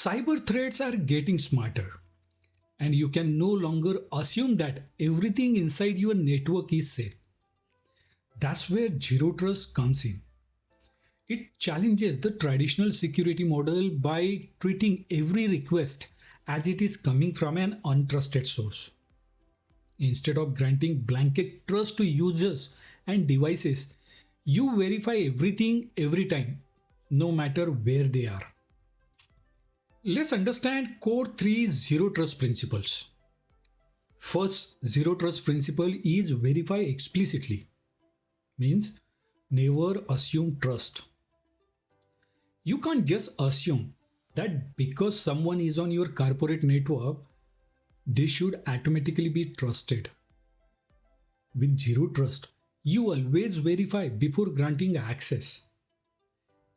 Cyber threats are getting smarter, and you can no longer assume that everything inside your network is safe. That's where Zero Trust comes in. It challenges the traditional security model by treating every request as it is coming from an untrusted source. Instead of granting blanket trust to users and devices, you verify everything every time, no matter where they are. Let's understand core 3 zero trust principles. First zero trust principle is verify explicitly. Means never assume trust. You can't just assume that because someone is on your corporate network, they should automatically be trusted. With zero trust, you always verify before granting access.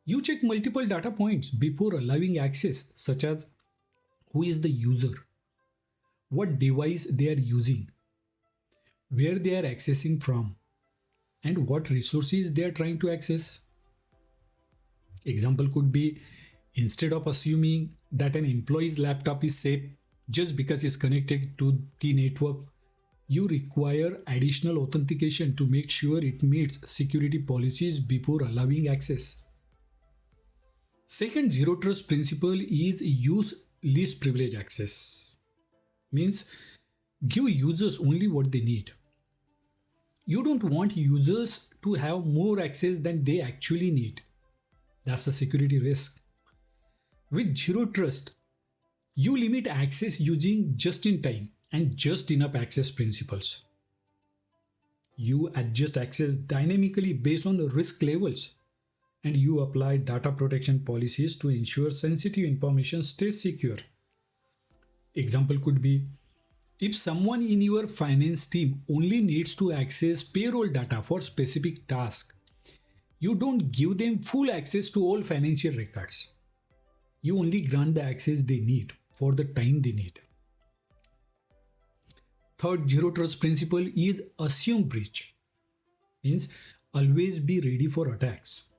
You check multiple data points before allowing access, such as who is the user, what device they are using, where they are accessing from, and what resources they are trying to access. Example could be, instead of assuming that an employee's laptop is safe just because it's connected to the network, you require additional authentication to make sure it meets security policies before allowing access. Second zero trust principle is use least privilege access. Means give users only what they need. You don't want users to have more access than they actually need. That's a security risk. With zero trust, you limit access using just in time and just enough access principles. You adjust access dynamically based on the risk levels, and you apply data protection policies to ensure sensitive information stays secure. Example could be, if someone in your finance team only needs to access payroll data for specific tasks, you don't give them full access to all financial records. You only grant the access they need for the time they need. Third zero trust principle is assume breach. Means always be ready for attacks.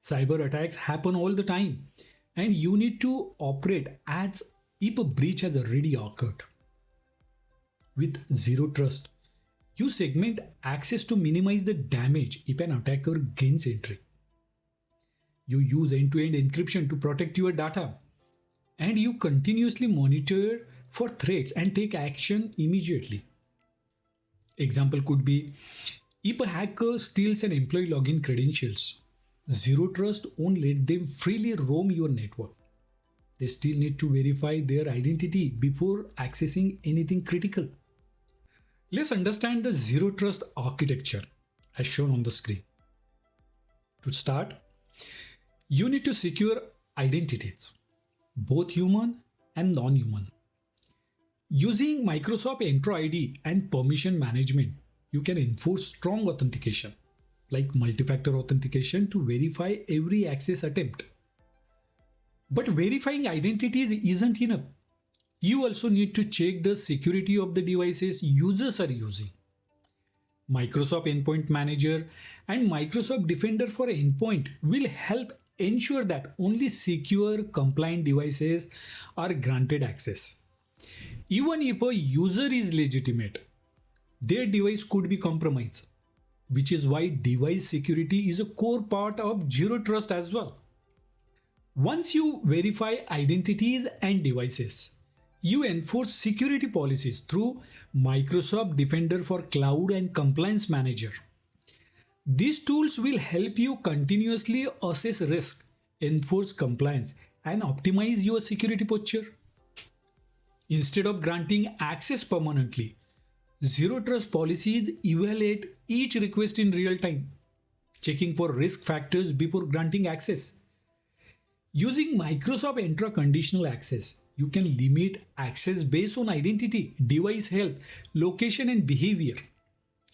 Cyber attacks happen all the time, and you need to operate as if a breach has already occurred. With zero trust, you segment access to minimize the damage if an attacker gains entry. You use end-to-end encryption to protect your data, and you continuously monitor for threats and take action immediately. Example could be, if a hacker steals an employee login credentials, zero trust won't let them freely roam your network. They still need to verify their identity before accessing anything critical. Let's understand the zero trust architecture as shown on the screen. To start, you need to secure identities, both human and non-human. Using Microsoft Entra ID and permission management, you can enforce strong authentication, like multi-factor authentication, to verify every access attempt. But verifying identities isn't enough. You also need to check the security of the devices users are using. Microsoft Endpoint Manager and Microsoft Defender for Endpoint will help ensure that only secure, compliant devices are granted access. Even if a user is legitimate, their device could be compromised, which is why device security is a core part of zero trust as well. Once you verify identities and devices, you enforce security policies through Microsoft Defender for Cloud and Compliance Manager. These tools will help you continuously assess risk, enforce compliance, and optimize your security posture. Instead of granting access permanently, zero trust policies evaluate each request in real time, checking for risk factors before granting access. Using Microsoft Entra conditional access, you can limit access based on identity, device health, location, and behavior,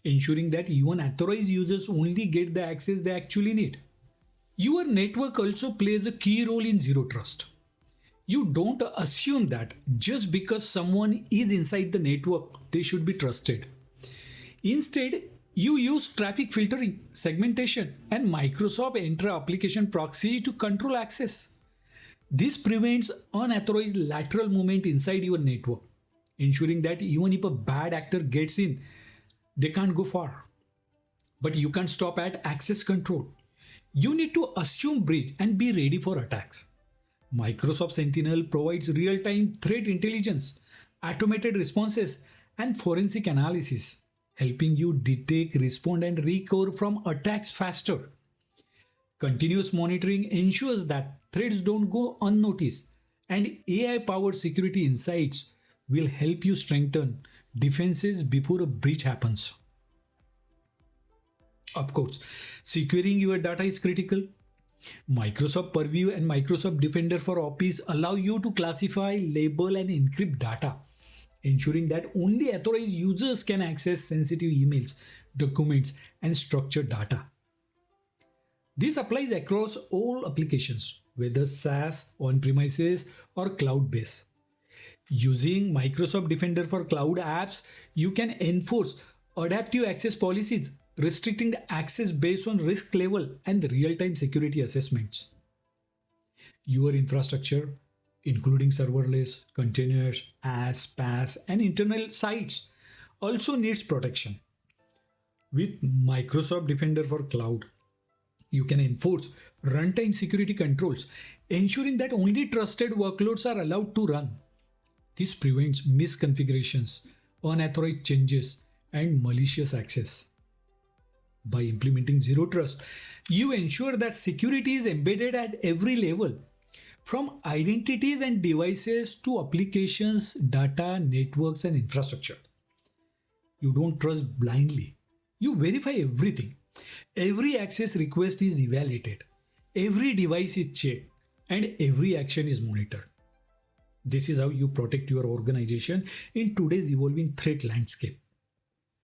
ensuring that even authorized users only get the access they actually need. Your network also plays a key role in zero trust. You don't assume that just because someone is inside the network, they should be trusted. Instead, you use traffic filtering, segmentation, and Microsoft Entra application proxy to control access. This prevents unauthorized lateral movement inside your network, ensuring that even if a bad actor gets in, they can't go far. But you can't stop at access control. You need to assume breach and be ready for attacks. Microsoft Sentinel provides real time threat intelligence, automated responses, and forensic analysis, helping you detect, respond, and recover from attacks faster. Continuous monitoring ensures that threats don't go unnoticed, and AI powered security insights will help you strengthen defenses before a breach happens. Of course, securing your data is critical. Microsoft Purview and Microsoft Defender for Office allow you to classify, label, and encrypt data, ensuring that only authorized users can access sensitive emails, documents, and structured data. This applies across all applications, whether SaaS, on premises, or cloud based. Using Microsoft Defender for cloud apps, you can enforce adaptive access policies, restricting the access based on risk level and real time security assessments. Your infrastructure, including serverless, containers, as PaaS, and internal sites, also needs protection. With Microsoft Defender for Cloud, you can enforce runtime security controls, ensuring that only trusted workloads are allowed to run. This prevents misconfigurations, unauthorized changes, and malicious access. By implementing Zero Trust, you ensure that security is embedded at every level, from identities and devices to applications, data, networks, and infrastructure. You don't trust blindly. You verify everything. Every access request is evaluated. Every device is checked. And every action is monitored. This is how you protect your organization in today's evolving threat landscape.